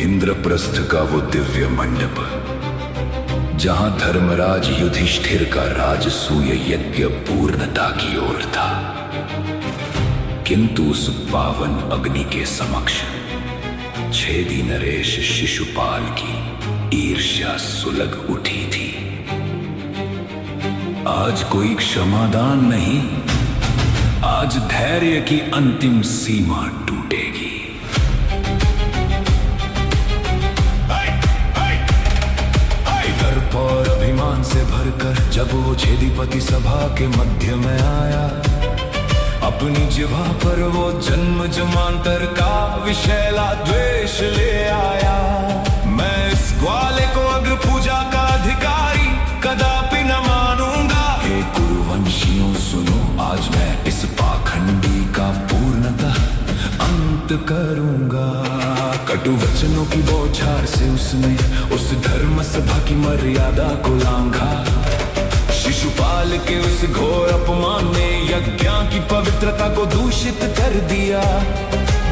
इंद्रप्रस्थ का वो दिव्य मंडप, जहां धर्मराज युधिष्ठिर का राजसूय यज्ञ पूर्णता की ओर था, किंतु उस पावन अग्नि के समक्ष छेदी नरेश शिशुपाल की ईर्ष्या सुलग उठी थी। आज कोई क्षमादान नहीं, आज धैर्य की अंतिम सीमा टूटेगी। दर्प और अभिमान से भरकर जब वो छेदीपति सभा के मध्य में आया, अपनी जिह्वा पर वो जन्म जन्मांतर का विषैला द्वेष ले आया। मैं इस ग्वाले को अग्र पूजा का अधिकारी कदापि न मानूंगा। हे कुरुवंशियों सुनो, आज मैं इस पाखंडी का पूर्णतः अंत करूंगा। कटु वचनों की बौछार से उसने उस धर्म सभा की मर्यादा को लांघा। शिशुपाल के उस घोर अपमान ने यज्ञ की पवित्रता को दूषित कर दिया।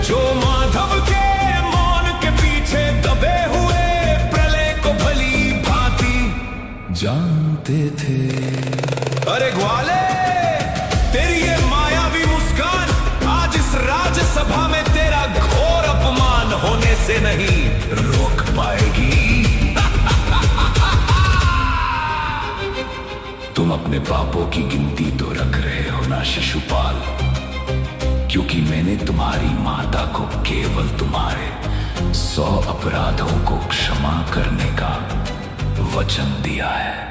जो माधव के मौन के पीछे दबे हुए प्रलय को भली भांति जानते थे। अरे ग्वाले, तेरी ये मायावी मुस्कान आज इस राजसभा में तेरा घोर अपमान होने से नहीं रोक पाएगी। तुम अपने पापों की गिनती तो रख रहे हो ना शिशुपाल, क्योंकि मैंने तुम्हारी माता को केवल तुम्हारे 100 अपराधों को क्षमा करने का वचन दिया है।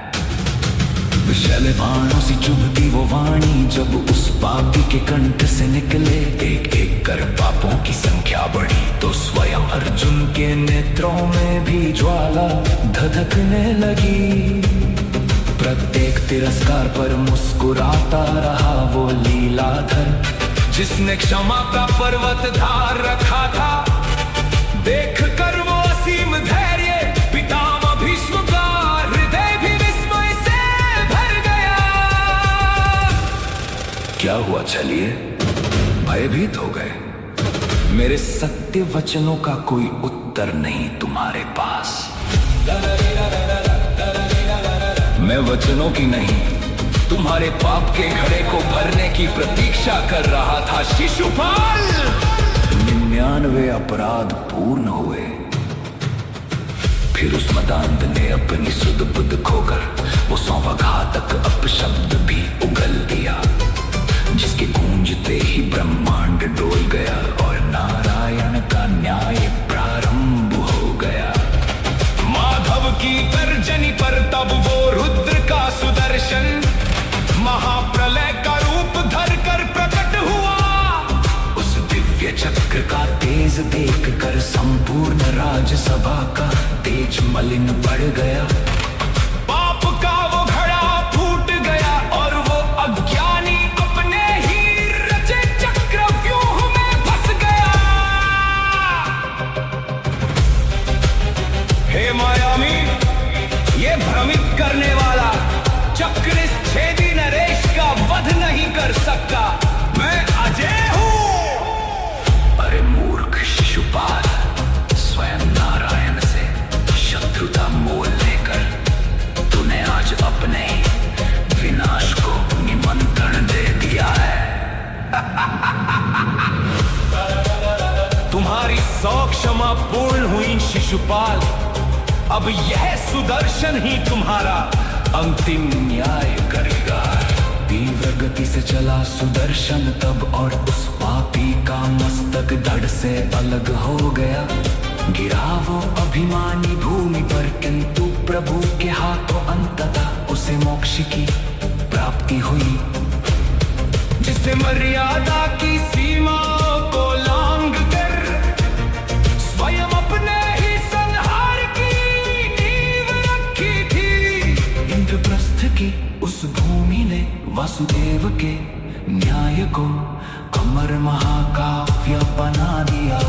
विषैले बाणों से चुभती वो वाणी जब उस पापी के कंठ से निकले। एक एक कर पापों की संख्या बढ़ी तो स्वयं अर्जुन के नेत्रों में भी ज्वाला धधकने लगी। प्रत्येक तिरस्कार पर मुस्कुराता रहा वो लीलाधर, जिसने क्षमा का पर्वत धार रखा था। देख कर वो असीम धैर्य पितामह भीष्म का हृदय भी विस्मय से भर गया। क्या हुआ छलिए, भयभीत हो गए? मेरे सत्य वचनों का कोई उत्तर नहीं तुम्हारे पास। मैं वचनों की नहीं, तुम्हारे पाप के घड़े को भरने की प्रतीक्षा कर रहा था शिशुपाल। 99 अपराध पूर्ण हुए, फिर उस मदांध ने अपनी सुध बुध खोकर वो 100वां घातक अपशब्द भी उगल दिया, जिसके गूंजते ही ब्रह्मांड डोल गया और नारायण का न्याय प्रारंभ हो गया। माधव की तर्जनी पर तब वो रुद्र का सुदर्शन महाप्रलय का रूप धर कर प्रकट हुआ। उस दिव्य चक्र का तेज देखकर संपूर्ण राजसभा का तेज मलिन पड़ गया। पाप का वो घड़ा फूट गया और वो अज्ञानी अपने ही रचे चक्रव्यूह में फंस गया। हे मायावी, ये भ्रमित करने वाला चक्र इस छेदी नरेश का वध नहीं कर सकता। मैं अजय हूं। अरे मूर्ख शिशुपाल, स्वयं नारायण से शत्रुता मोल लेकर तूने आज अपने विनाश को निमंत्रण दे दिया है। तुम्हारी 100 क्षमा पूर्ण हुई शिशुपाल। अब यह सुदर्शन ही तुम्हारा अंतिम न्याय करेगा। तीव्र गति से चला सुदर्शन तब और उस पापी का मस्तक धड़ से अलग हो गया। गिरा वो अभिमानी भूमि पर, किंतु प्रभु के हाथों अंततः उसे मोक्ष की प्राप्ति हुई। जिसे मर्यादा की सीमा को लांघ कर स्वयं अपने ही संहार की नींव रखी थी। इंद्रप्रस्थ की उस भूमि ने वासुदेव के न्याय को अमर महाकाव्य बना दिया।